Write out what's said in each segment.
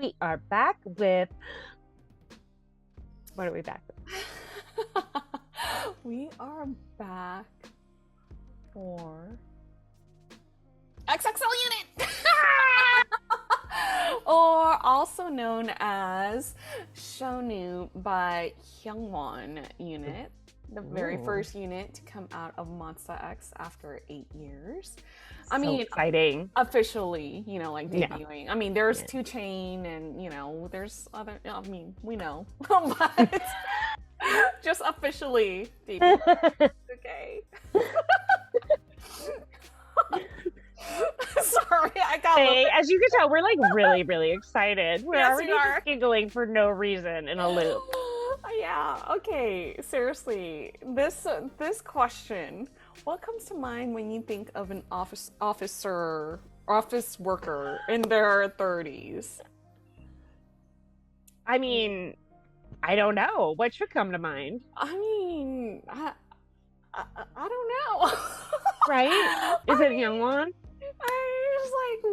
We are back with. What are we back with? We are back for XXL Unit! Or also known as Shownu by Hyungwon Unit. The very first unit to come out of MONSTA X after 8 years. I mean, exciting. Officially, like debuting. Yeah. I mean, there's 2 Chain and, there's other, we know. But just officially debuting. Okay. Sorry, I got as you can tell, we're like really, really excited. We're already just giggling for no reason in a loop. Yeah, okay, seriously, this question, what comes to mind when you think of an office worker in their 30s? I mean, I don't know. What should come to mind? I mean, I don't know. Right? Is it Hyungwon? I was like,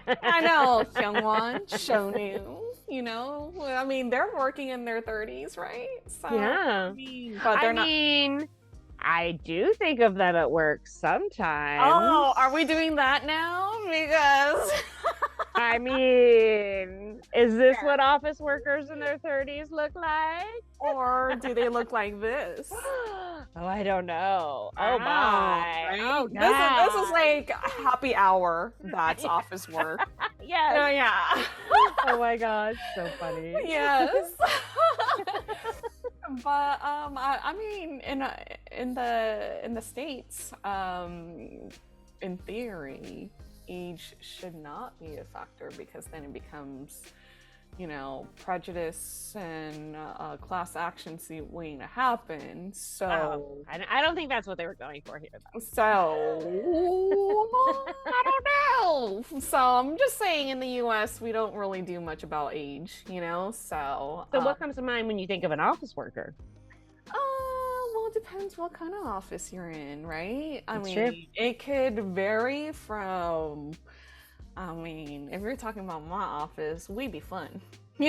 what? I know, Hyungwon, Shownu, I mean, they're working in their 30s, right? So, yeah. But they're not. I do think of them at work sometimes. Oh, are we doing that now? Because I mean, is this what office workers in their 30s look like? Or do they look like this? Oh, I don't know. Oh, my. Right? Oh, this is like happy hour. That's office work. Yes. Yeah. Oh my gosh, so funny. Yes. But I mean, in the States, in theory, age should not be a factor because then it becomes, prejudice and class action suit waiting to happen. So I don't think that's what they were going for here, though. So I don't know. So I'm just saying, in the U.S., we don't really do much about age, So what comes to mind when you think of an office worker? Well, it depends what kind of office you're in, right? That's true. It could vary from. I mean, if you're talking about my office, we'd be fun, So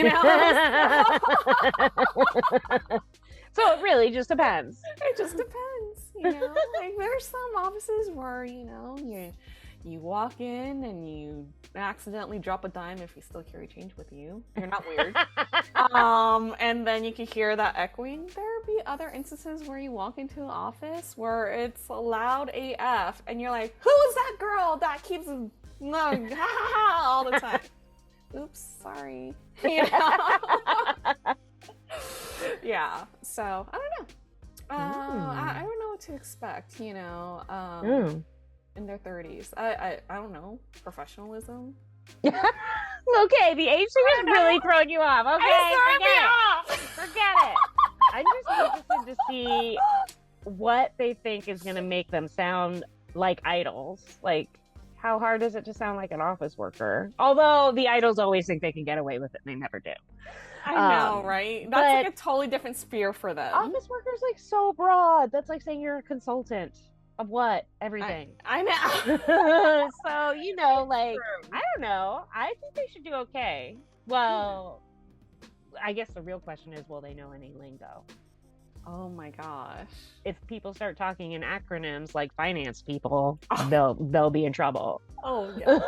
it really just depends. It just depends, Like there's some offices where you walk in and you accidentally drop a dime if you still carry change with you. You're not weird. And then you can hear that echoing. There'll be other instances where you walk into an office where it's loud AF and you're like, who is that girl that keeps all the time? Oops, sorry. Yeah, so I don't know. I don't know what to expect, in their 30s. I don't know. Professionalism? Okay, the age thing is really throwing you off. Okay, forget it. I'm just interested to see what they think is going to make them sound like idols. Like, how hard is it to sound like an office worker? Although the idols always think they can get away with it, and they never do. I know, right? That's like a totally different sphere for them. Office workers like so broad. That's like saying you're a consultant of what? Everything. I know. So, like, true. I don't know. I think they should do okay. Well, I guess the real question is, will they know any lingo? Oh my gosh. If people start talking in acronyms like finance people, they'll be in trouble. Oh, yes.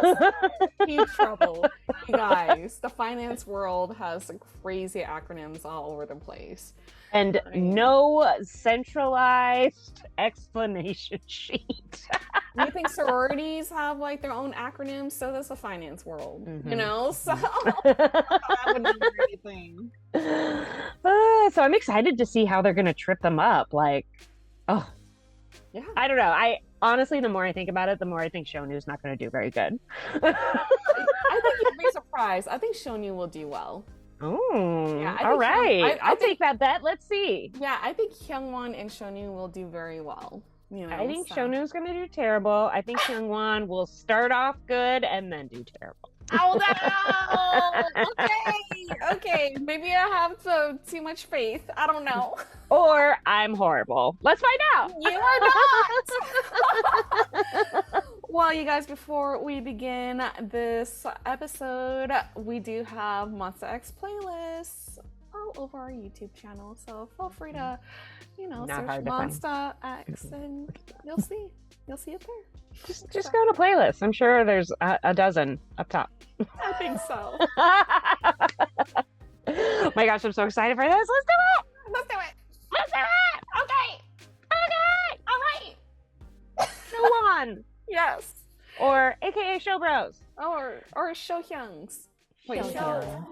Huge trouble. You guys, the finance world has crazy acronyms all over the place. And no centralized explanation sheet. You think sororities have like their own acronyms? So does the finance world, So that would not be anything. So I'm excited to see how they're going to trip them up. Like, I don't know. I honestly, the more I think about it, the more I think Shownu's not going to do very good. I think you'd be surprised. I think Shownu will do well. Oh, yeah, all right. I'll take that bet. Let's see. Yeah, I think Hyungwon and Shownu will do very well. I think Shownu's going to do terrible. I think Hyungwon will start off good and then do terrible. Oh no! Okay. Maybe I have too much faith. I don't know. Or I'm horrible. Let's find out. You are not. Well, you guys, before we begin this episode, we do have MONSTA X playlists all over our YouTube channel. So feel free to, search MONSTA X and you'll see it there. Just go to playlists. I'm sure there's a dozen up top. I think so. Oh my gosh, I'm so excited for this. Let's do it. Let's do it. Let's do it. Okay. All right. Showon. Yes. Or AKA Show Bros. Or Shohyungs.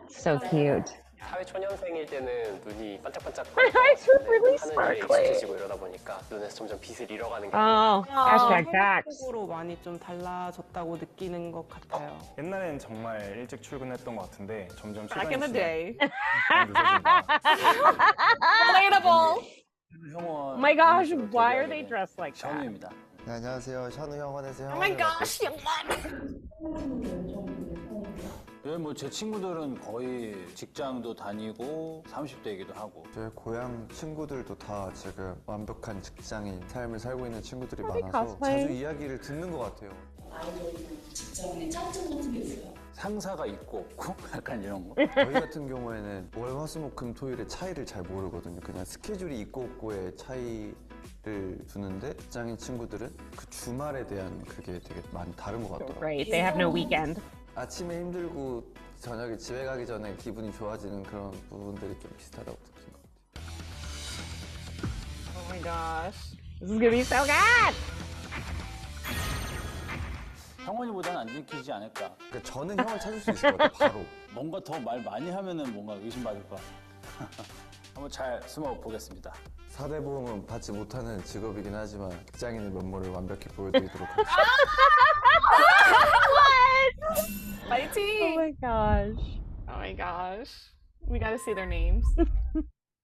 So cute. 사회 초년생일 때는 눈이 반짝반짝 My eyes were really 하는 일에 sparkly. 익숙해지고 이러다 보니까 눈에서 점점 빛을 잃어가는 게 Oh, hashtag facts. 쪽으로 많이 좀 달라졌다고 느끼는 것 같아요. 옛날엔 정말 일찍 출근했던 것 같은데 점점 Back in 시간이 the day. 늦어진다. Relatable. Oh my gosh, why are they dressed like that? 션우입니다. 네, 안녕하세요. 션우 형원에서 Oh my gosh, Hyungwon. 뭐 제 친구들은 거의 직장도 다니고 30대이기도 하고 제 고향 친구들도 다 지금 완벽한 직장인 삶을 살고 있는 친구들이 Are they 많아서 cosplaying? 자주 이야기를 듣는 것 같아요. 직장의 장점 같은 게 있어요? 상사가 있고 없고 약간 이런 거. 저희 같은 경우에는 월화수목금토일의 차이를 잘 모르거든요. 그냥 스케줄이 있고 없고의 차이를 두는데 직장인 친구들은 그 주말에 대한 그게 되게 많이 다른 것 같더라고요. Right, they have no weekend. 아침에 힘들고 저녁에 집에 가기 전에 기분이 좋아지는 그런 부분들이 좀 비슷하다고 느낀 것 같아요. Oh my gosh. This is gonna be so good! 형원이보다는 안 들키지 않을까. 그러니까 저는 형을 찾을 수 있을 것 같아요. 바로. 뭔가 더 말 많이 하면은 뭔가 의심받을 것 같아. 한번 잘 숨어 보겠습니다. 4대 보험은 받지 못하는 직업이긴 하지만 직장인의 면모를 완벽히 보여드리도록 하겠습니다. My Oh team. my gosh. Oh my gosh. We gotta see their names. Their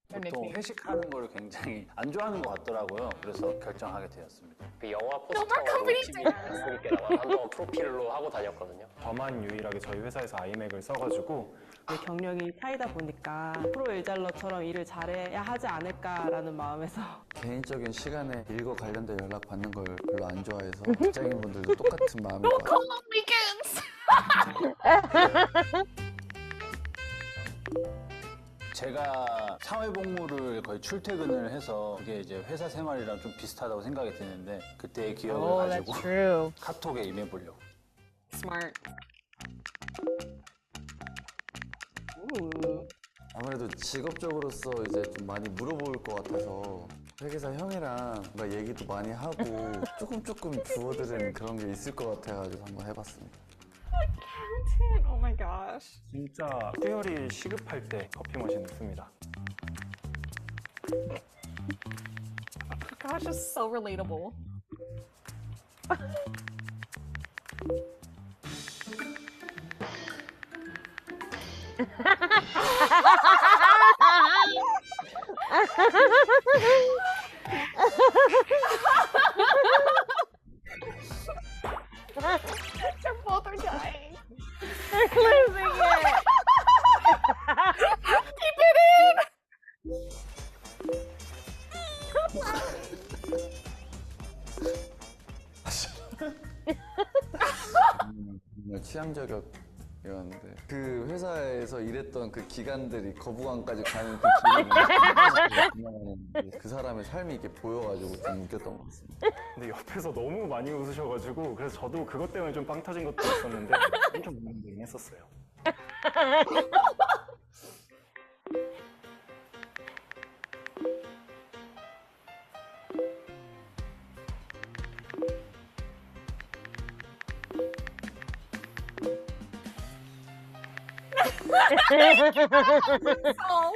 보통 nicknames. 회식하는 걸 굉장히 안 좋아하는 것 같더라고요. 그래서 결정하게 되었습니다. 그 영화 No more 포스터로 company TV 있게다가 한동안 프로필로 하고 다녔거든요. 저만 유일하게 저희 회사에서 아이맥을 써가지고 이제 경력이 차이다 보니까 프로 일잘러처럼 일을 잘해야 하지 않을까라는 마음에서 개인적인 시간에 일과 관련된 연락 받는 걸 별로 안 좋아해서 직장인분들도 똑같은 마음일 것 같아요. Call on weekends. 제가 사회복무를 거의 출퇴근을 해서 그게 이제 회사 생활이랑 좀 비슷하다고 생각이 드는데 그때의 기억을 Oh, 가지고 that's true. 카톡에 임해보려고. Smart. 아무래도 직업적으로서 이제 좀 많이 물어볼 것 같아서 회계사 형이랑 뭔가 얘기도 많이 하고 조금 주워들은 그런 게 있을 것 같아가지고 한번 해봤습니다. Accountant. Oh my gosh. 진짜 수혈이 시급할 때 커피 머신을 씁니다. Gosh, it's so relatable. They're both are dying. They're losing it. Keep it in. 정말 취향저격이었는데 그 회사에서 일했던 그 기간들이 거부감까지 가는 그 기간이 그 사람의 삶이 이렇게 보여가지고 좀 웃겼던 것 같습니다. 근데 옆에서 너무 많이 웃으셔가지고 그래서 저도 그것 때문에 좀 빵 터진 것도 있었는데 엄청 웃는 했었어요. Oh.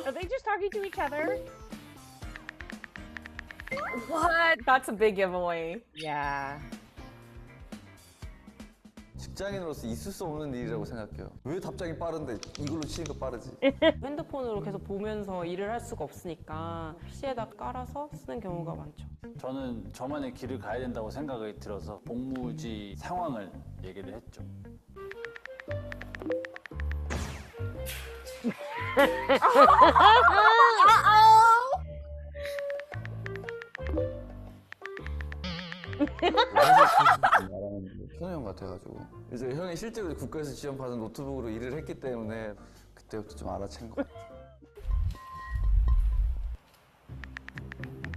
Are they just talking to each other? What? That's a big giveaway. Yeah. 직장인으로서 있을 수 없는 일이라고 생각해요. 왜 답장이 빠른데 이걸로 치니까 빠르지? 핸드폰으로 계속 보면서 일을 할 수가 없으니까 PC에다 깔아서 쓰는 경우가 많죠. 저는 저만의 길을 가야 된다고 생각이 들어서 복무지 상황을 얘기를 했죠. 말하는 현우 형 같아가지고 이제 형이 실제로 국가에서 지원받은 노트북으로 일을 했기 때문에 그때부터 좀 알아챈 것 같아요.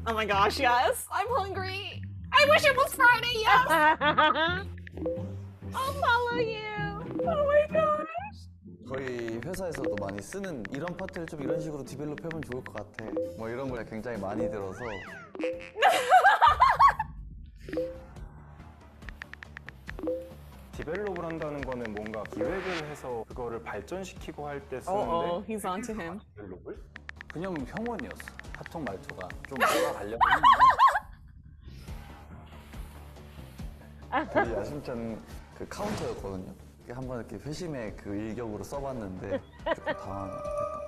Oh my gosh, yes. I'm hungry. I wish it was Friday, yes. I'll follow you. Oh my gosh. 저희 회사에서도 많이 쓰는 이런 파트를 좀 이런 식으로 디벨롭 해보면 좋을 것 같아. 뭐 이런 걸 굉장히 많이 들어서. 디벨롭을 한다는 거는 뭔가 기획을 해서 그거를 발전시키고 할 때 쓰는데 Oh, he's on to him. 디벨롭을? 그냥 형원이었어. 카톡 말투가 좀 돌아가려고 했는데 되게 야심찬 그 카운터였거든요. 한번 이렇게 회심의 그 일격으로 써봤는데 조금 당황했던 것 같아요.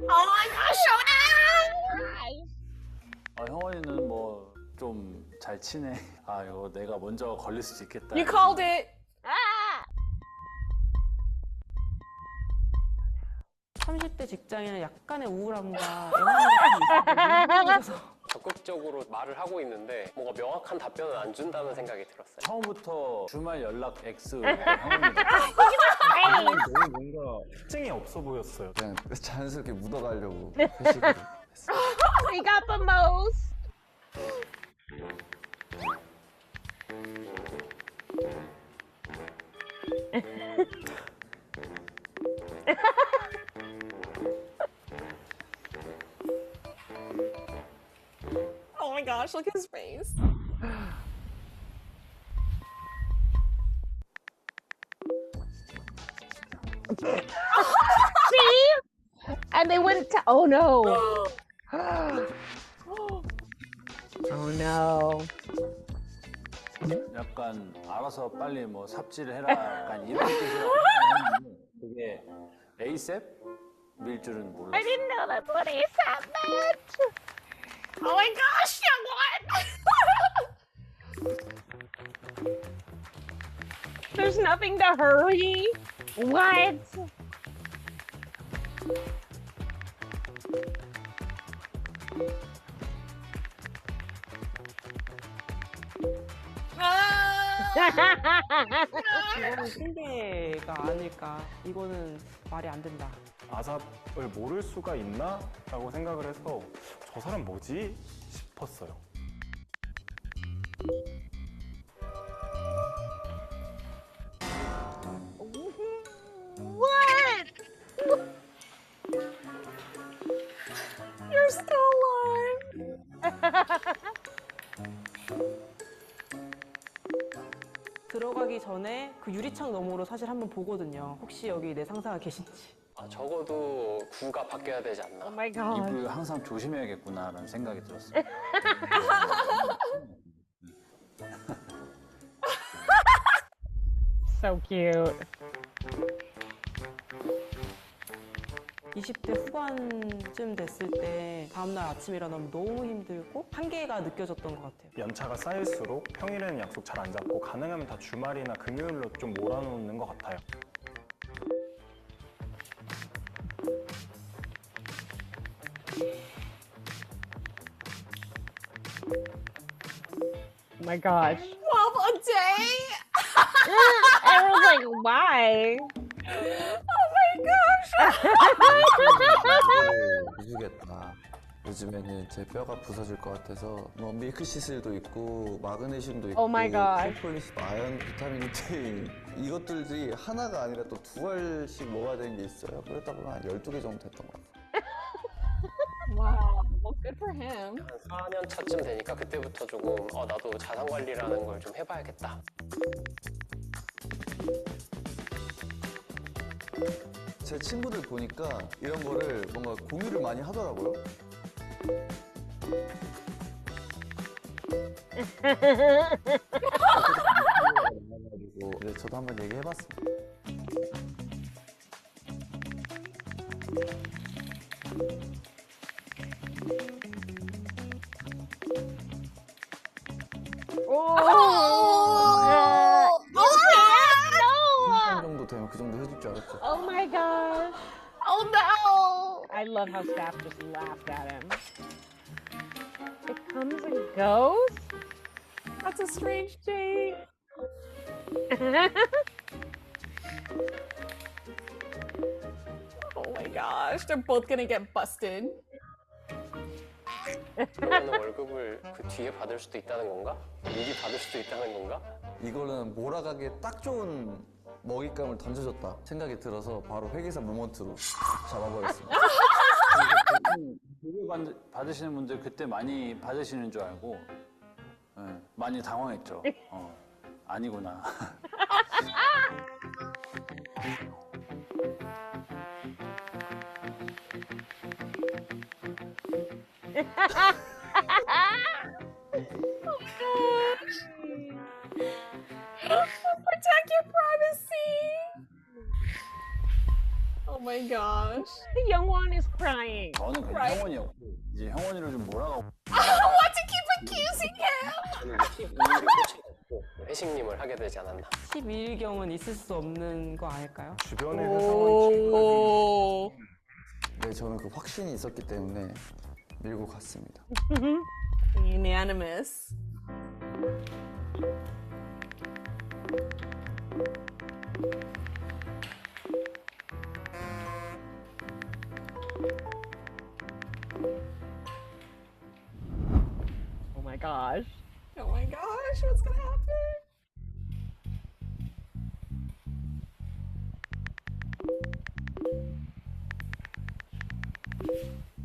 Oh my gosh, Shownu! 아, 형원이는 뭐 좀 잘 치네. 아 이거 내가 먼저 걸릴 수도 있겠다. You called it. 30대 직장인은 약간의 우울함과 애환이 있어서 적극적으로 말을 하고 있는데 뭔가 명확한 답변을 안 준다는 생각이 들었어요. 처음부터 주말 연락 X 형원이 너무 뭔가 특징이 없어 보였어요. 그냥 자연스럽게 묻어가려고 회식을 했어요. We got the most. Oh my gosh, look at his face. See? And they wouldn't tell. Oh no. Oh no. 약간 알아서 빨리 뭐 삽질을 해라 약간 이런 뜻이라고 했는데 그게 에이셉 밀 줄은 몰랐어. I didn't know that's what he said meant. Oh my gosh, Hyungwon! There's nothing to hurry. What? 이거는 핑계가 아닐까. 이거는 말이 안 된다. 아삽을 모를 수가 있나? 라고 생각을 해서 저 사람 뭐지? 싶었어요. What? You're still alive. 들어가기 전에 그 유리창 너머로 사실 한번 보거든요. 혹시 여기 내 상사가 계신지. 아, 적어도 구가 바뀌어야 되지 않나. Oh my god. 입을 항상 조심해야겠구나라는 생각이 들었어요. So cute. 20대 후반쯤 됐을 때 다음날 아침에 일어나면 너무 힘들고 한계가 느껴졌던 것 같아요. 연차가 쌓일수록 평일에는 약속 잘 안 잡고 가능하면 다 주말이나 금요일로 좀 몰아놓는 것 같아요. Oh my gosh. 12 a day? Everyone's like, why? Oh my gosh! 부수겠다. 요즘에는 제 뼈가 부서질 것 같아서 뭐 밀크시슬도 있고 마그네슘도 있고 Oh my God. 폴리시, 아연, 비타민 D 이것들이 하나가 아니라 또 두 알씩 먹어야 되는 게 있어요. 그러다 보면 한 12개 정도 됐던 것 같아요. Wow, well, good for him. 한 4년 차쯤 되니까 그때부터 조금 나도 자산 관리라는 걸 좀 해봐야겠다. 제 친구들 보니까 이런 거를 뭔가 공유를 많이 하더라고요. 네, 저도 한번 얘기해봤습니다. No! 정도 되면 그 정도 해줄 줄 알았죠. Oh my gosh. Oh no! how staff just laughed at him. It comes and goes? That's a strange date. Oh my gosh, they're both gonna get busted. 그러면 월급을 그 뒤에 받을 수도 있다는 건가? 미리 받을 수도 있다는 건가? 이거는 몰아가기에 딱 좋은 먹잇감을 던져줬다 생각이 들어서 바로 회계사 모먼트로 잡아버렸습니다. 월급 받으시는 분들 그때 많이 받으시는 줄 알고 네, 많이 당황했죠. 아니구나. Protect your privacy. Oh my gosh. Youngwon is crying. 저는 그냥 Right. 형원이었고 이제 형원이를 좀 몰아가고 I don't want to keep accusing him. 저는 이제 12일을 꽂혀갖고 회식님을 하게 되지 않았나. 12일경은 있을 수 없는 거 아닐까요? 주변의 회사원 친구들이 Oh. 네, 저는 그 확신이 있었기 때문에 밀고 갔습니다. Unanimous. Oh my gosh. Oh my gosh, what's gonna happen?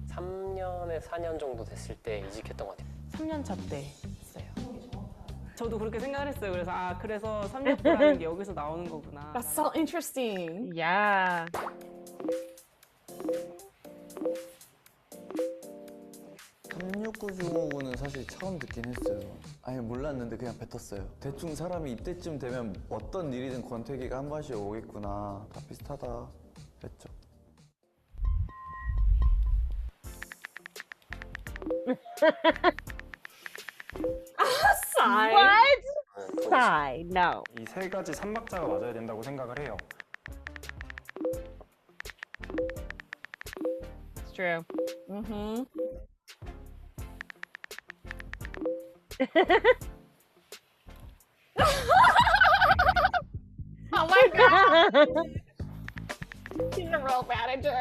3년에 4년 정도 됐을 때 이직했던 것 같아요. 3년 차 때 했어요. 저도 그렇게 생각을 했어요. 그래서 그래서 3년차라는 게 여기서 나오는 거구나. That's so interesting. Yeah. 삼육구중오구는 사실 처음 듣긴 했어요. 아예 몰랐는데 그냥 뱉었어요. 대충 사람이 이때쯤 되면 어떤 일이든 권태기가 한 번씩 오겠구나. 다 비슷하다 했죠. Sigh. What? Sigh. No. 이 세 가지 삼박자가 맞아야 된다고 생각을 해요. It's true. Mm-hmm. Oh my god. He's a real manager.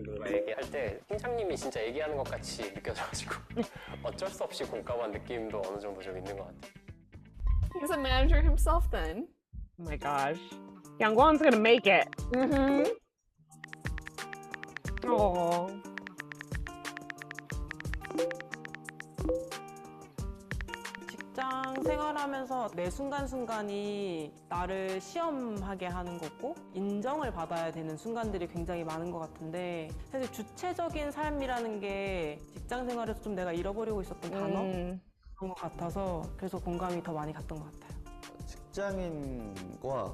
뭔가 얘기할 때 팀장님이 진짜 얘기하는 것 같이 느껴져가지고 어쩔 수 없이 공감한 느낌도 어느 정도 좀 있는 것 같아요. He's a manager himself then. Oh my gosh. Youngwon's gonna make it. Mm-hmm. Oh. 직장 생활하면서 매 순간순간이 나를 시험하게 하는 거고 인정을 받아야 되는 순간들이 굉장히 많은 것 같은데 사실 주체적인 삶이라는 게 직장 생활에서 좀 내가 잃어버리고 있었던 단어? 그런 것 같아서 그래서 공감이 더 많이 갔던 것 같아요. 직장인과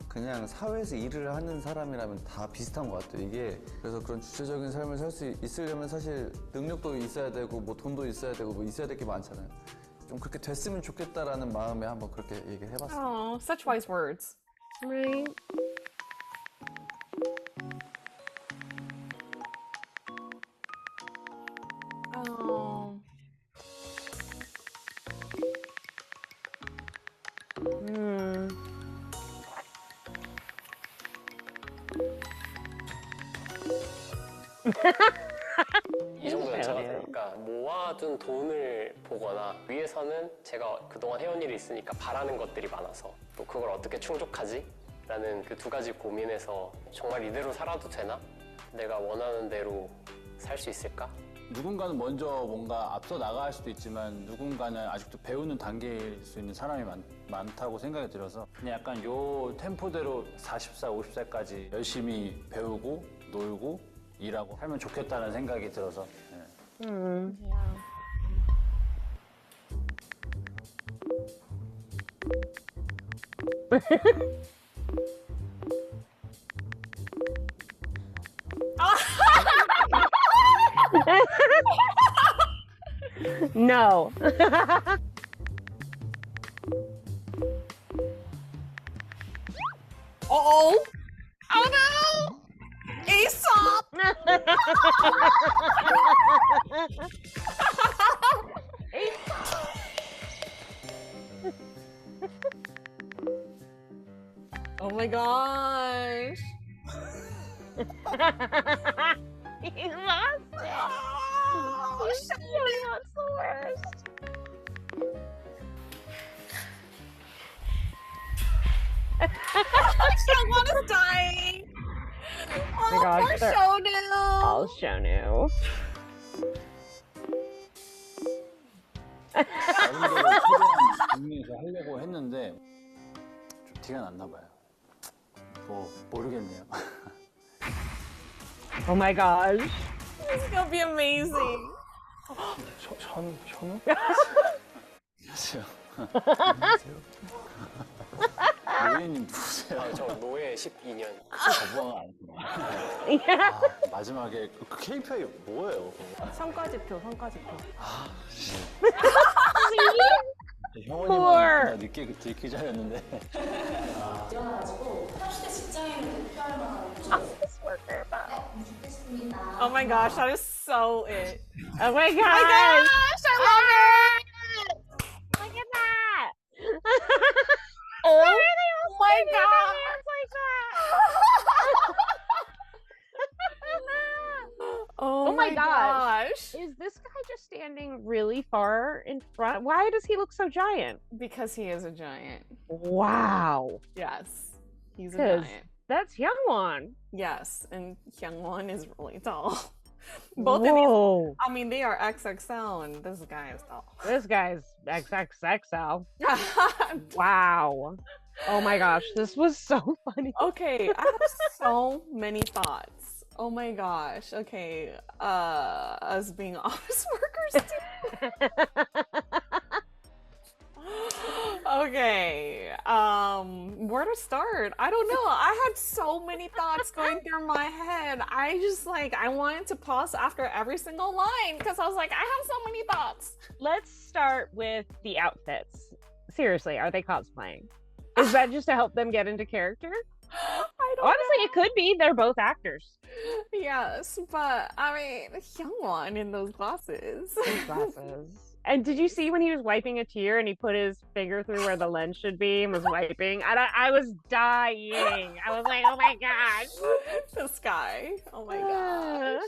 그냥 사회에서 일을 하는 사람이라면 다 비슷한 것 같아요. 이게 그래서 그런 주체적인 삶을 살 수 있으려면 사실 능력도 있어야 되고 뭐 돈도 있어야 되고 뭐 있어야 될 게 많잖아요. 좀 그렇게 됐으면 좋겠다라는 마음에 한번 그렇게 얘기를 해봤어요. Oh, such wise words. Right. Oh. Hmm. 이 정도 연차가 되니까 모아둔 돈을 보거나 위에서는 제가 그동안 해온 일이 있으니까 바라는 것들이 많아서 또 그걸 어떻게 충족하지? 라는 그 두 가지 고민에서 정말 이대로 살아도 되나? 내가 원하는 대로 살 수 있을까? 누군가는 먼저 뭔가 앞서 나갈 수도 있지만 누군가는 아직도 배우는 단계일 수 있는 사람이 많다고 생각이 들어서 그냥 약간 요 템포대로 40살, 50살까지 열심히 배우고 놀고 일하고 살면 좋겠다는 생각이 들어서 네. Hmm. Yeah. No. Oh! Oh no! Aesop! Oh my gosh. He lost it. He's that's the worst. Hyungwon is dying. Oh my gosh, poor they're Shownu. all Shownu. 나름대로 최대한 정리해서 하려고 했는데 좀 티가 났나 봐요. 뭐 모르겠네요. Oh my gosh. This is gonna be amazing. 현우? 안녕하세요. 안녕하세요. 노예님 누구세요? 아, 저 노예 12년. 거부왕 아니구나. 아, 마지막에 그 KPI 뭐예요? 성과지표, 성과지표. 형원님은 늦게 듣기 잘했는데. 일어나가지고 30대 직장인을 목표할 만한 좋겠습니다. Oh my gosh, that is so it. Oh my gosh. Oh my gosh, I love it. Look at that. Oh Why are they all my standing with god. their hands like that? Oh my my gosh. gosh. Is this guy just standing really far in front? Why does he look so giant? Because he is a giant. Wow. Yes. He's a 'Cause giant. That's Hyungwon. Yes, and Hyungwon is really tall. Both of these, Whoa. I mean, they are XXL, and this guy is tall. This guy's XXXL. Wow. Oh my gosh, this was so funny. Okay, I have so many thoughts. Oh my gosh. Okay, us being office workers too. Okay, where to start? I don't know. I had so many thoughts going through my head. I just I wanted to pause after every single line because I was like, I have so many thoughts. Let's start with the outfits. Seriously, are they cosplaying? Is that just to help them get into character? I don't Honestly, know. it could be. They're both actors. Yes, but I mean, Hyungwon in those glasses. Glasses. And did you see when he was wiping a tear and he put his finger through where the lens should be and was wiping? I was dying. I was like, oh my gosh. This guy. Oh my gosh.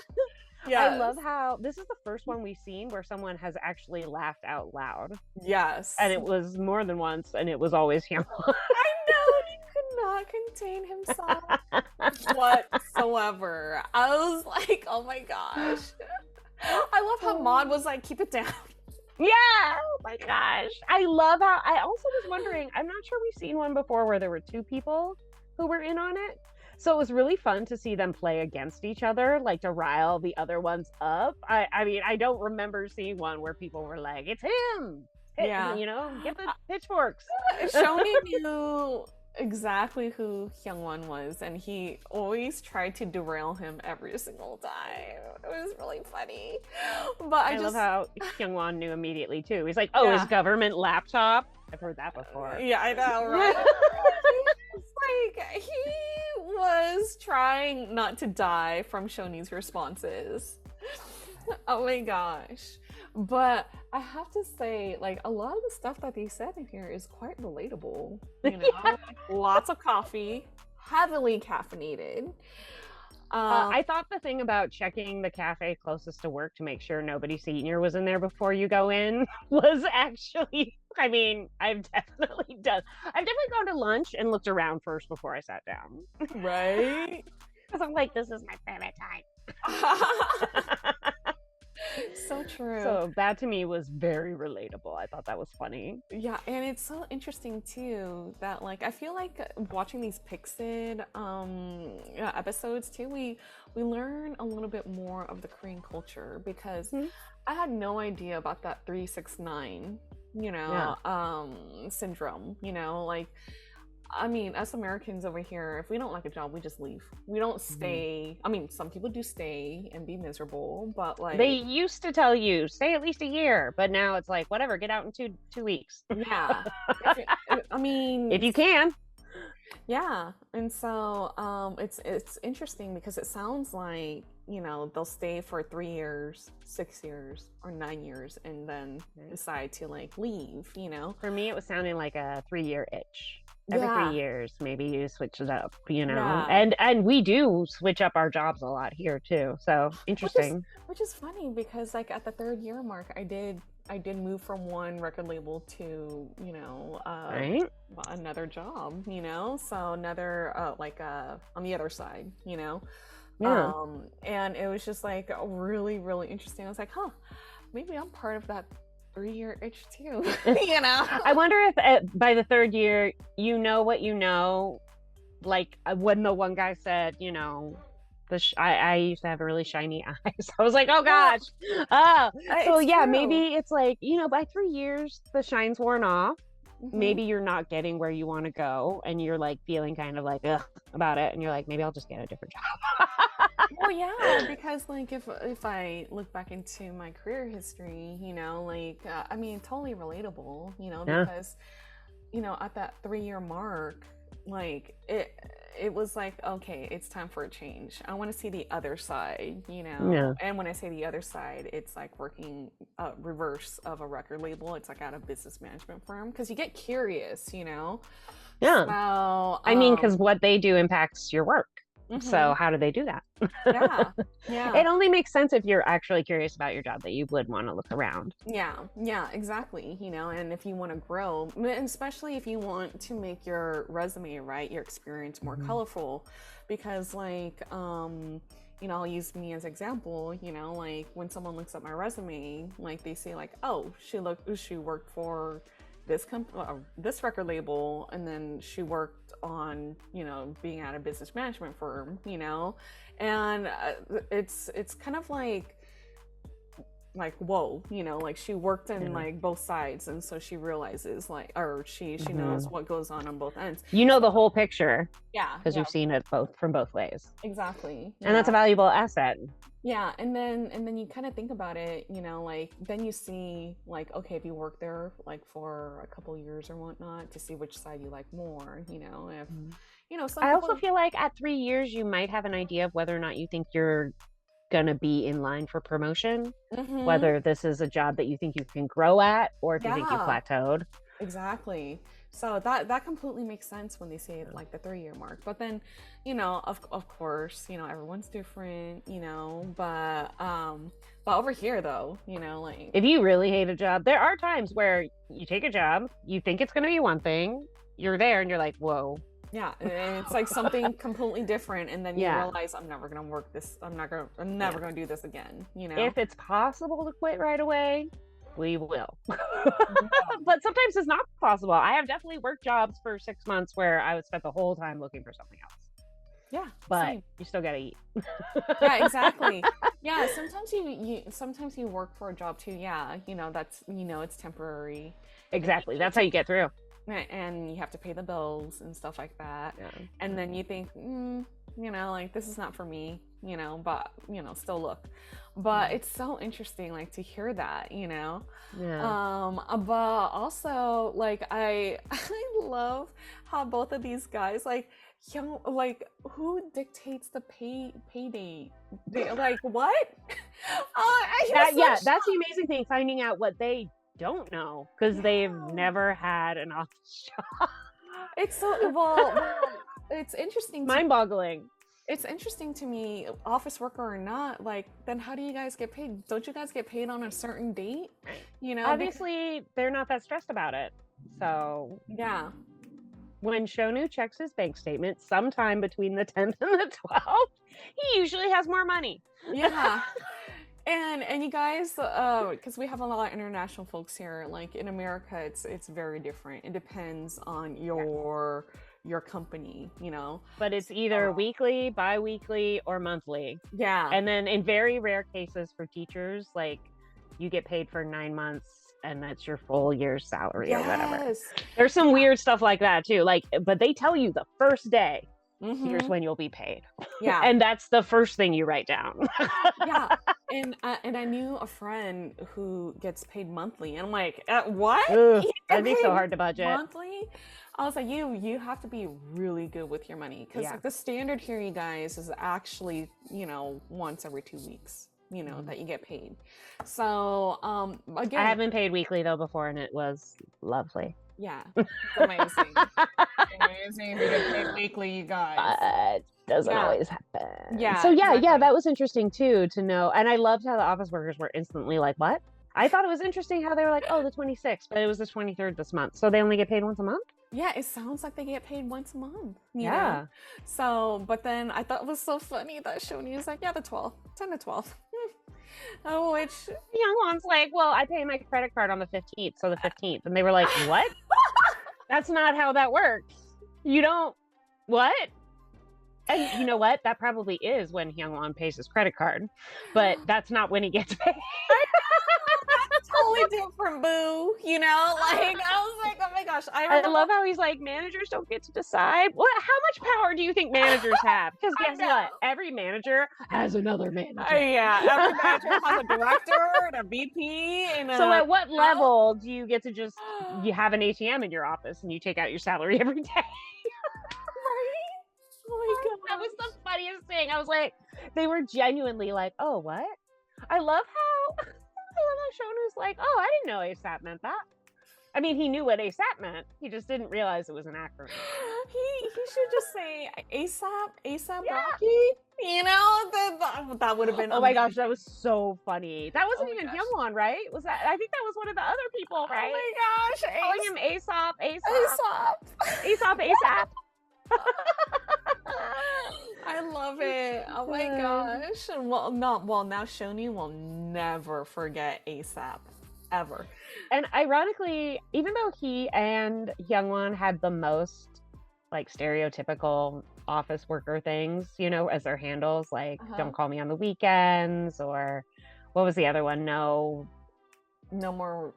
Yeah. I love how this is the first one we've seen where someone has actually laughed out loud. Yes. And it was more than once, and it was always him. I know, he could not contain himself whatsoever. I was like, oh my gosh. I love how Maud was like, keep it down. Yeah. Oh my gosh. I love how I also was wondering, I'm not sure we've seen one before where there were two people who were in on it. So it was really fun to see them play against each other, like to rile the other ones up. I mean, I don't remember seeing one where people were like, it's him. Yeah. You know, get the pitchforks. Shoni knew exactly who Hyungwon was, and he always tried to derail him every single time. It was really funny. But I love how Hyungwon knew immediately too. He's like, oh, his government laptop. I've heard that before. Yeah, I know, right? It's like he was trying not to die from Shoni's responses. Oh my gosh. But I have to say, like, a lot of the stuff that they said in here is quite relatable. You know, like, lots of coffee, heavily caffeinated. I thought the thing about checking the cafe closest to work to make sure nobody senior was in there before you go in was actually, I mean, I've definitely gone to lunch and looked around first before I sat down. Right? Because I'm like, this is my favorite time. So true. So that to me was very relatable. I thought that was funny. Yeah, and it's so interesting too that like I feel like watching these Pixid episodes too, we learn a little bit more of the Korean culture because I had no idea about that 369, you know, syndrome, you know, like I mean, us Americans over here, if we don't like a job, we just leave. We don't stay. I mean, some people do stay and be miserable, but like they used to tell you stay at least a year, but now it's like whatever, get out in two weeks. Yeah, I mean, if you can. Yeah, and so it's interesting because it sounds like you know, they'll stay for 3 years, 6 years, or 9 years, and then decide to like leave, you know? For me, it was sounding like a 3-year itch. Every 3 years, maybe you switch it up, you know? Yeah. And we do switch up our jobs a lot here too. So interesting. Which is funny because like at the 3rd year mark, I did move from one record label to, you know, another job, you know? So another, on the other side, you know? Yeah. And it was just like really, really interesting. I was like, huh, maybe I'm part of that 3-year itch too, you know? I wonder if by the 3rd year, you know what you know, like when the one guy said, you know, I used to have really shiny eyes. I was like, oh gosh. So yeah, true. maybe it's like, you know, by 3 years, the shine's worn off. Mm-hmm. Maybe you're not getting where you want to go and you're like feeling kind of like ugh about it, and you're like, maybe I'll just get a different job. Well, yeah, because like if I look back into my career history, you know, like I mean, totally relatable, you know, because you know, at that 3-year mark, like it was like, okay, it's time for a change. I want to see the other side, you know. Yeah. And when I say the other side, it's like working reverse of a record label. It's like at a business management firm, because you get curious, you know. Yeah. So, I mean, because what they do impacts your work. So how do they do that? Yeah. It only makes sense if you're actually curious about your job that you would want to look around. Yeah, exactly. You know, and if you want to grow, and especially if you want to make your resume, right, your experience more colorful, because like, you know, I'll use me as example, you know, like when someone looks at my resume, like they say like, oh, she worked for this record label, and then she worked on, you know, being at a business management firm, you know, and it's kind of like whoa, you know, like she worked in like both sides, and so she realizes like, or she knows what goes on both ends. You know the whole picture. Yeah, because you've seen it from both ways. Exactly. And that's a valuable asset. Yeah, and then you kind of think about it, you know, like then you see like, okay, if you work there like for a couple years or whatnot, to see which side you like more, you know, if you know. I also feel like at 3 years you might have an idea of whether or not you think you're gonna be in line for promotion, whether this is a job that you think you can grow at, or if you think you plateaued. Exactly. So that completely makes sense when they say like the 3-year mark. But then, you know, of course, you know, everyone's different, you know, but over here though, you know, like if you really hate a job, there are times where you take a job, you think it's gonna be one thing, you're there and you're like, whoa. Yeah, and it's like something completely different, and then you realize I'm never gonna work this. I'm never gonna do this again. You know, if it's possible to quit right away, we will. But sometimes it's not possible. I have definitely worked jobs for 6 months where I would spend the whole time looking for something else. Yeah, but same. You still gotta eat. Yeah, exactly. Yeah, sometimes you work for a job too. Yeah, you know, that's, you know, it's temporary. Exactly, that's how you get through. And you have to pay the bills and stuff like that. And then you think, you know, like this is not for me, you know, but, you know, still look. But it's so interesting, like, to hear that, you know. But also, like, I love how both of these guys, like, who dictates the payday? Like, what? That's the amazing thing, finding out what they don't know, because they've never had an office job. It's so well, it's interesting. Mind-boggling. It's interesting to me, office worker or not, like, then how do you guys get paid? Don't you guys get paid on a certain date? You know, obviously they're not that stressed about it. So yeah, when Shownu checks his bank statement sometime between the 10th and the 12th, he usually has more money. Yeah. And you guys, because we have a lot of international folks here, like in America, it's very different. It depends on your company, you know. But it's either weekly, bi-weekly, or monthly. Yeah. And then in very rare cases for teachers, like you get paid for 9 months and that's your full year's salary or whatever. There's some weird stuff like that too. Like, but they tell you the first day, here's when you'll be paid. Yeah. And that's the first thing you write down. Yeah. And I knew a friend who gets paid monthly, and I'm like, what? That'd be so hard to budget. Monthly? I was like, you have to be really good with your money because Yeah. like the standard here, you guys, is actually once every 2 weeks, that you get paid. So again, I have been paid weekly though before, and it was lovely. yeah, it's amazing. Amazing if you get paid weekly, you guys. Doesn't Yeah. always happen. Yeah, So yeah, exactly. that was interesting too to know. And I loved how the office workers were instantly like, "What?" I thought it was interesting how they were like, "Oh, the 26th," but it was the 23rd this month. So they only get paid once a month? Yeah, it sounds like they get paid once a month. You Yeah. know? So, but then I thought it was so funny that Shownu was like, yeah, the 12th, 10 to 12. Oh, which Youngwon's like, "Well, I pay my credit card on the 15th, so the 15th." And they were like, "What? That's not how that works. You don't what?" And you know what? That probably is when Hyungwon pays his credit card, but that's not when he gets paid. totally different, boo. Like I was like, oh my gosh, I love how he's like, managers don't get to decide. What? How much power do you think managers have? Because guess what? Every manager has another manager. Yeah, every manager has a director and a VP and So at what level do you get to just you have an ATM in your office and you take out your salary every day? Oh my god, That was the funniest thing. I was like, they were genuinely like, "Oh, what?" I love how Shownu's like, "Oh, I didn't know ASAP meant that." I mean, he knew what ASAP meant. He just didn't realize it was an acronym. he should just say ASAP Yeah. Rocky. That would have been. Oh my goch, that was so funny. That wasn't Oh my even gosh. Hyungwon, right? Was that? I think that was one of the other people, right? Oh my gosh, Calling him Aesop. ASAP. Aesop. I love it. Oh my gosh. Well, now Shownu will never forget ASAP. Ever. And ironically, even though he and Hyungwon had the most like stereotypical office worker things, as their handles, like "Don't call me on the weekends," or what was the other one? No more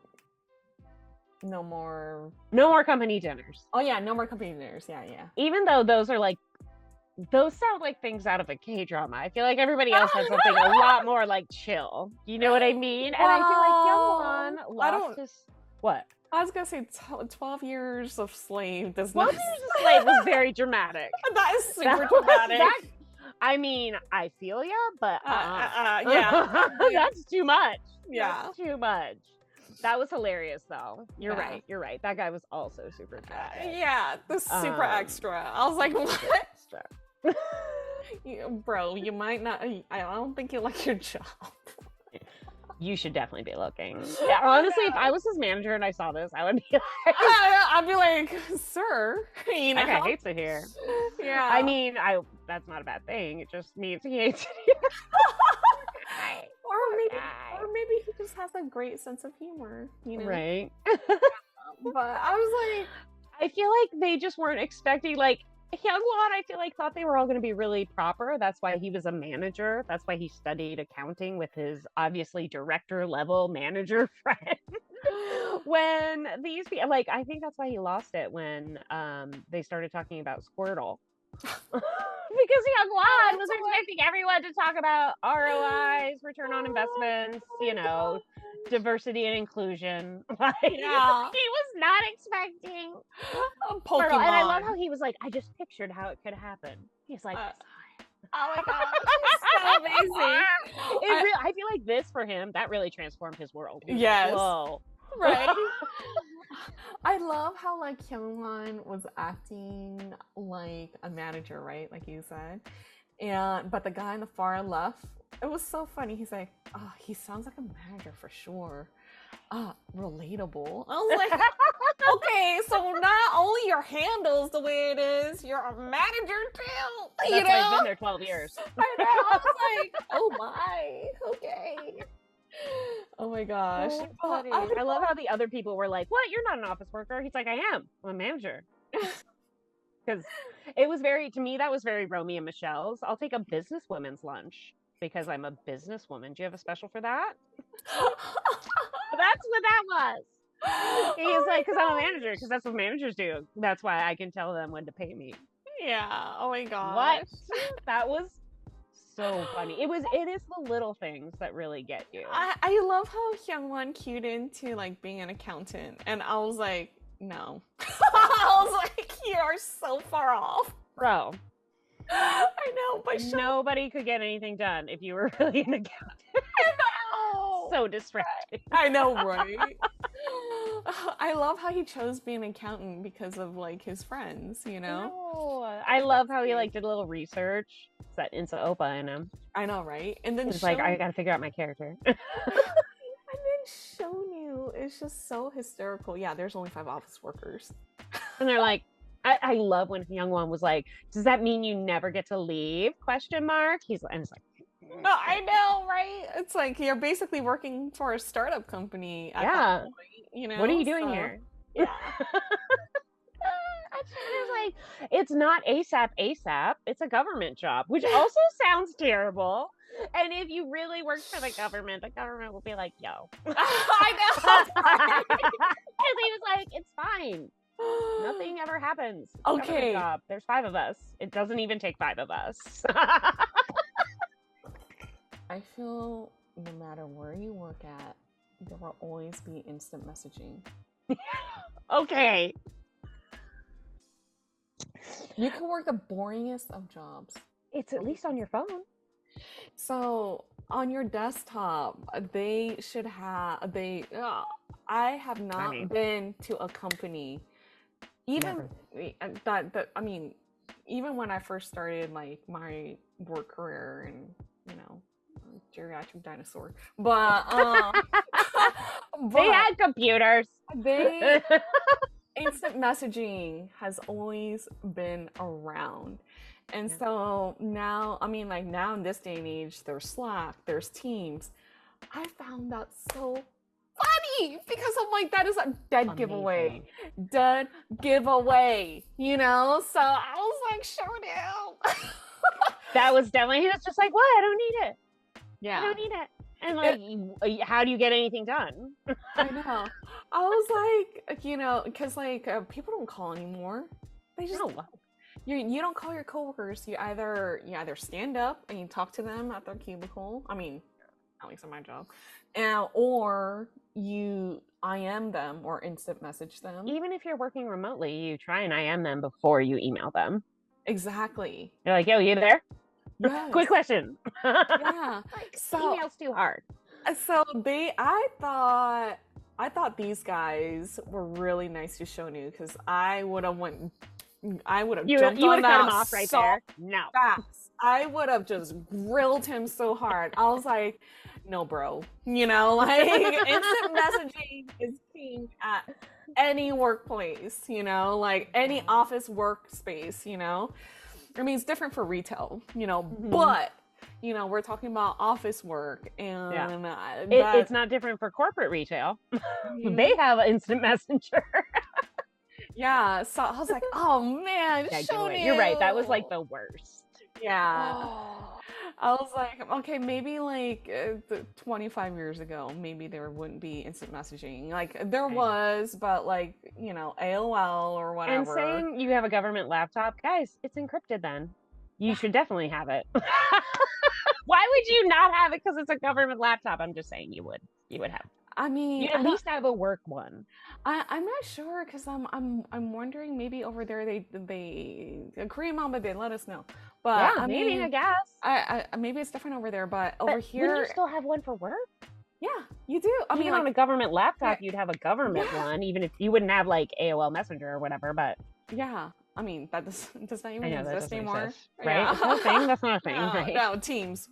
company dinners. Oh yeah, no more company dinners. Yeah. Even though those sound like things out of a K-drama. I feel like everybody else has something a lot more like chill. You know what I mean? And I feel like Hyungwon lost his what? I was gonna say 12 years of slave does 12 not. Years a Slave was very dramatic. That is super dramatic. I mean, I feel ya, but yeah. that's too much. Yeah. That's too much. That was hilarious, though. You're Yeah. right. That guy was also super dramatic. Yeah, the super extra. I was like, what? Extra. Bro, you might not. I don't think you like your job. You should definitely be looking. Yeah, honestly, if I was his manager and I saw this, I would be like, I'd be like, sir. I hates it here. Yeah. I mean, that's not a bad thing. It just means he hates it here. Or maybe he just has a great sense of humor, Right. But I was like, I feel like they just weren't expecting, like, Hyungwon, I feel like, thought they were all going to be really proper. That's why he was a manager. That's why he studied accounting with his obviously director level manager friend. When these people, like, I think that's why he lost it when they started talking about Squirtle. Because Hyungwon was expecting everyone to talk about ROIs, return on investments, diversity and inclusion. Like, Yeah. he was not expecting Pokemon. Squirtle. And I love how he was like, I just pictured how it could happen. He's like, oh my god, it's so amazing. I feel like this for him, that really transformed his world. He was Yes. like, whoa. Right. I love how like Hyungwon was acting like a manager, right? Like you said. But the guy on the far left, it was so funny. He's like, oh, he sounds like a manager for sure. Relatable. I was like, okay, so not only your handle's the way it is, you're a manager too. That's why he's been there 12 years. I know. I was like, oh my, okay. Oh my gosh. So funny. I love how the other people were like, what? You're not an office worker. He's like, I am. I'm a manager. Because it was to me, that was very Romy and Michelle's. I'll take a businesswoman's lunch because I'm a businesswoman. Do you have a special for that? That's what that was. He's like, because I'm a manager, because that's what managers do. That's why I can tell them when to pay me. Yeah. Oh my god. What? That was so funny. It is the little things that really get you. I love how Hyungwon cued into like being an accountant, and I was like, no. I was like, you are so far off. Bro, I know, but nobody could get anything done if you were really an accountant. So distracting. I know, right? I love how he chose being an accountant because of like his friends, you know? No. I love how he like did a little research. It's that Insta Opa in him. I know, right? And then It's like, I gotta figure out my character. And then Shownu is just so hysterical. Yeah, there's only 5 office workers. And they're like, I love when Hyungwon was like, does that mean you never get to leave? Question mark. And it's like, No, I know, right? It's like you're basically working for a startup company at that point, you know? What are you doing here? Yeah. It's like, it's not ASAP. It's a government job, which also sounds terrible. And if you really work for the government will be like, yo. I know. And he was like, it's fine. Nothing ever happens. Okay. Job. There's 5 of us. It doesn't even take 5 of us. I feel no matter where you work at, there will always be instant messaging. Okay. You can work the boringest of jobs. It's at least on your phone. So on your desktop, they should have. I have not been to a company, even even when I first started like my work career and geriatric dinosaur, but they had computers. Instant messaging has always been around. And so now, now in this day and age, there's Slack, there's Teams. I found that so funny because I'm like, that is a dead giveaway. Dead giveaway, you know? So I was like, Shownu. That was definitely, he was just like, what? I don't need it. Yeah. I don't need it. And like, how do you get anything done? I know. I was like, because people don't call anymore. They just you don't call your coworkers. You either stand up and you talk to them at their cubicle. I mean, at least in my job, or you IM them or instant message them. Even if you're working remotely, you try and IM them before you email them. Exactly. You're like, yo, you there? Yes. Quick question. Yeah. So email's too hard. So I thought these guys were really nice to Shownu because I would have jumped on that cut him off right there. No. Fast. I would have just grilled him so hard. I was like, no, bro. Instant messaging is king at any workplace, any office workspace, I mean, it's different for retail, but, we're talking about office work and it's not different for corporate retail. They have an instant messenger. Yeah, so I was like, oh man, Shownu. You're right. That was like the worst. Yeah. I was like, okay, maybe 25 years ago, maybe there wouldn't be instant messaging. Like there was, but AOL or whatever. And saying you have a government laptop, guys, it's encrypted then. You should definitely have it. Why would you not have it because it's a government laptop? I'm just saying you would have. I mean, you at least have a work one. I'm not sure because I'm wondering maybe over there they Korean Mama did let us know, but yeah, maybe I guess I maybe it's different over there, but over here wouldn't you still have one for work? Yeah, you do. I mean, on a government laptop, you'd have a government one, even if you wouldn't have like AOL Messenger or whatever. But yeah, I mean that does not even exist anymore, exist, right? Yeah. That's not a thing. That's not a thing, right? No, Teams.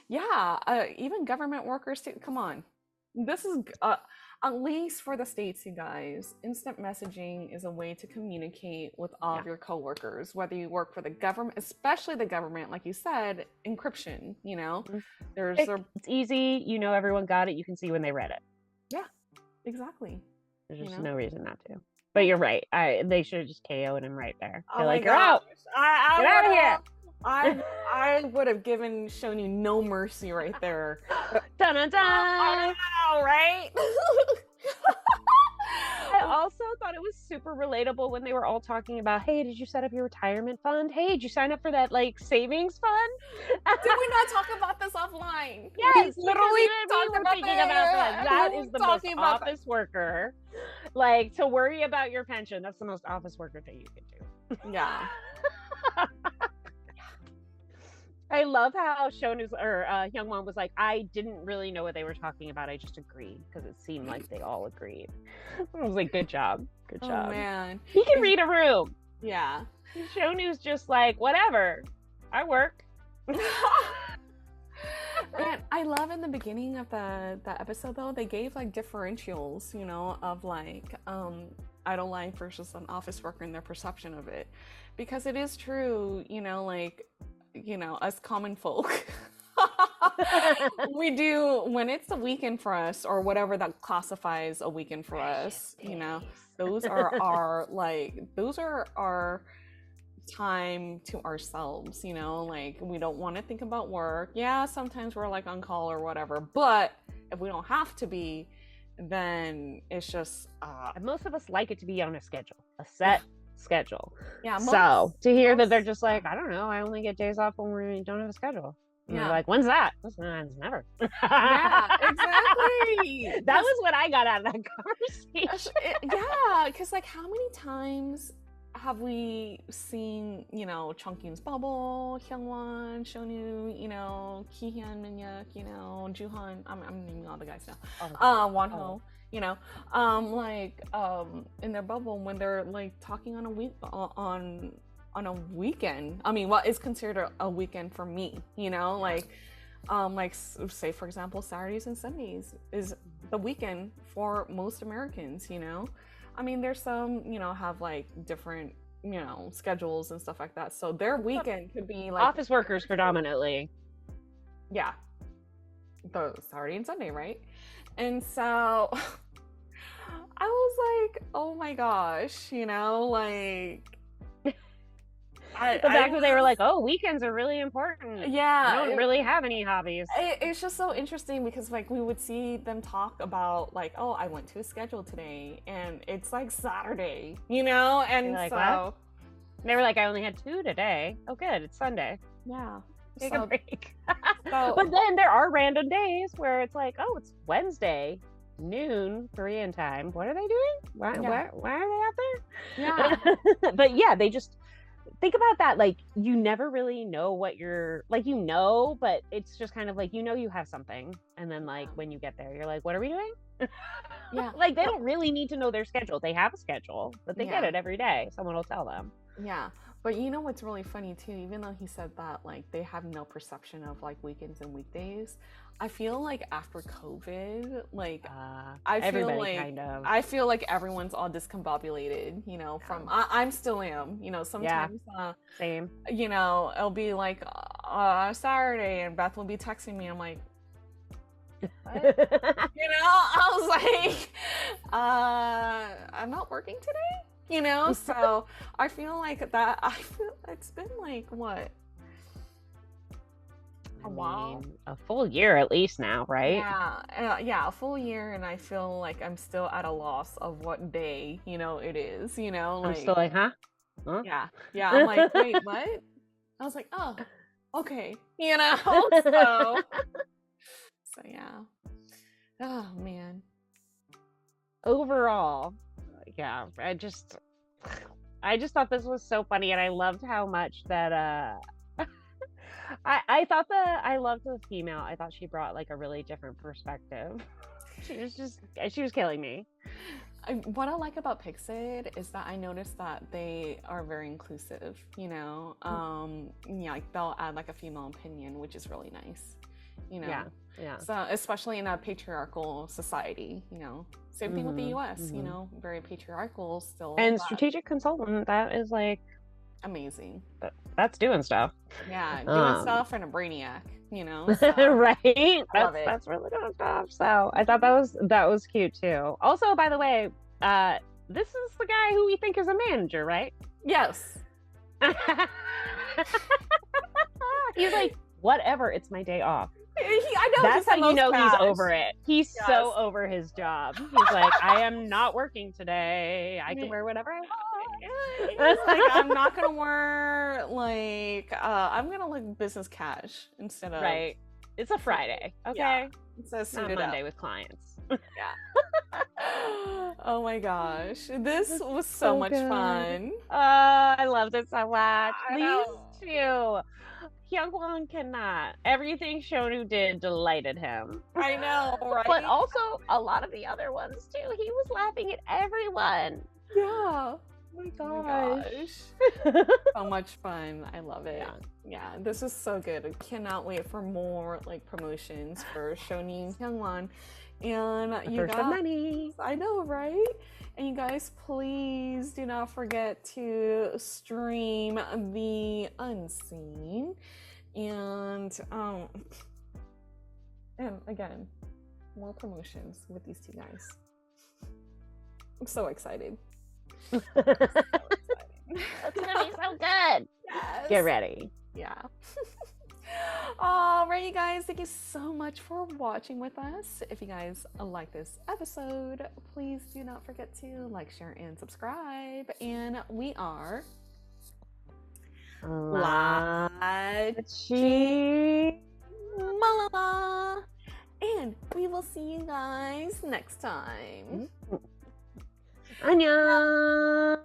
Yeah, even government workers too. Come on, this is at least for the States, you guys. Instant messaging is a way to communicate with all of your coworkers, whether you work for the government, especially the government, like you said, encryption. It's easy. Everyone got it. You can see when they read it. Yeah, exactly. There's just no reason not to. But you're right. They should have just KO'd him right there. Oh You're out. Get out of here. I would have given Shownu no mercy right there. Dun dun dun! I know, right? also thought it was super relatable when they were all talking about, hey, did you set up your retirement fund? Hey, did you sign up for that like savings fund? Did we not talk about this offline? Yes, we literally we talked were about thinking about that. That We is were the most talking about that. office worker. Like, to worry about your pension, that's the most office worker thing you can do. Yeah. I love how Shownu Hyungwon was like, I didn't really know what they were talking about. I just agreed because it seemed like they all agreed. I was like, good job. Good job. Oh, man. He can read a room. Yeah. Shownu's just like, whatever. I work. And I love in the beginning of the episode though, they gave like differentials, you know, of like idle life versus an office worker and their perception of it. Because it is true, you know, like, you know, us common folk. We do when it's a weekend for us or whatever that classifies a weekend for us, you know, those are our time to ourselves, you know, like we don't want to think about work. Yeah, sometimes we're like on call or whatever, but if we don't have to be, then it's just most of us like it to be on a schedule, a set schedule. Yeah. So to hear that they're just like, I don't know, I only get days off when we don't have a schedule. And they're like, when's that? It's never. Yeah, exactly. That was what I got out of that conversation. Yeah, because like how many times have we seen, you know, Chungkyun's Bubble, Hyungwon, Shownu, you know, Kihyun, Minhyuk, you know, Juhan, I'm naming all the guys now. Wonho, you know, in their bubble when they're like talking on a week on a weekend. I mean, what is considered a weekend for me, you know, like say for example, Saturdays and Sundays is the weekend for most Americans, you know. I mean, there's some, you know, have like different, you know, schedules and stuff like that. So their weekend could be like office workers predominantly. Yeah. The Saturday and Sunday, right? And so I was like, oh my gosh, you know, like the fact that they were like, oh, weekends are really important. Yeah. I don't really have any hobbies. It's just so interesting because like we would see them talk about like, oh, I went to a schedule today and it's like Saturday, you know? And like, so what? They were like, I only had 2 today. Oh good, it's Sunday. Yeah. Take a break. So, but then there are random days where it's like, oh, it's Wednesday, noon, Korean time. What are they doing? Why are they out there? Yeah. But yeah, they just think about that. Like, you never really know what you're like, you know, but it's just kind of like, you know, you have something. And then like when you get there, you're like, what are we doing? Yeah. Like they don't really need to know their schedule. They have a schedule, but they get it every day. Someone will tell them. Yeah. But you know what's really funny too, even though he said that like they have no perception of like weekends and weekdays, I feel like after COVID, like I feel like everyone's all discombobulated, you know, from I'm still am, you know, sometimes same. You know, it'll be like Saturday and Beth will be texting me, I'm like, what? You know, I was like, I'm not working today. You know, so I feel like that. I feel it's been like what a while, a full year at least now, right? Yeah, a full year, and I feel like I'm still at a loss of what day, you know, it is. You know, like, I'm still like, huh? Yeah. I'm like, wait, what? I was like, oh, okay, you know. So yeah. Oh man. Overall. Yeah, I just thought this was so funny, and I loved how much that I loved the female. I thought she brought like a really different perspective. She was killing me. What I like about Pixid is that I noticed that they are very inclusive, you know. Yeah, like they'll add like a female opinion, which is really nice, you know. Yeah. So especially in a patriarchal society, you know. Same thing with the US, you know, very patriarchal still. And strategic consultant, that is like amazing. That's doing stuff. Yeah, doing stuff and a brainiac, you know. So. Right? Love it. That's really doing stuff. So I thought that was cute too. Also, by the way, this is the guy who we think is a manager, right? Yes. He's like, whatever, it's my day off. I know. That's he's how the you know most he's cash. over it. He's Yes. so over his job. He's like, I am not working today. I can wear whatever I want. He's like, I'm not gonna wear I'm gonna look business cash instead of Right. It's a Friday. Okay. Yeah. Instead of Not suited Monday up. with clients. Oh my gosh, this was so so much good. fun. I loved it so much. I These know. two. Hyungwon cannot. Everything Shownu did delighted him. I know, right? But also a lot of the other ones too. He was laughing at everyone. Yeah. Oh my Oh gosh. my gosh. So much fun. I love it. Yeah, this is so good. I cannot wait for more promotions for Shownu Hyungwon. And you First of guys, many. I know, right? And you guys, please do not forget to stream The Unseen. And again, more promotions with these two guys. I'm so excited. It's gonna be so good. Yes. Get ready. Yeah. Alright, you guys, thank you so much for watching with us. If you guys like this episode, please do not forget to like, share, and subscribe. And we are LaChiMoLaLa. And we will see you guys next time. 안녕.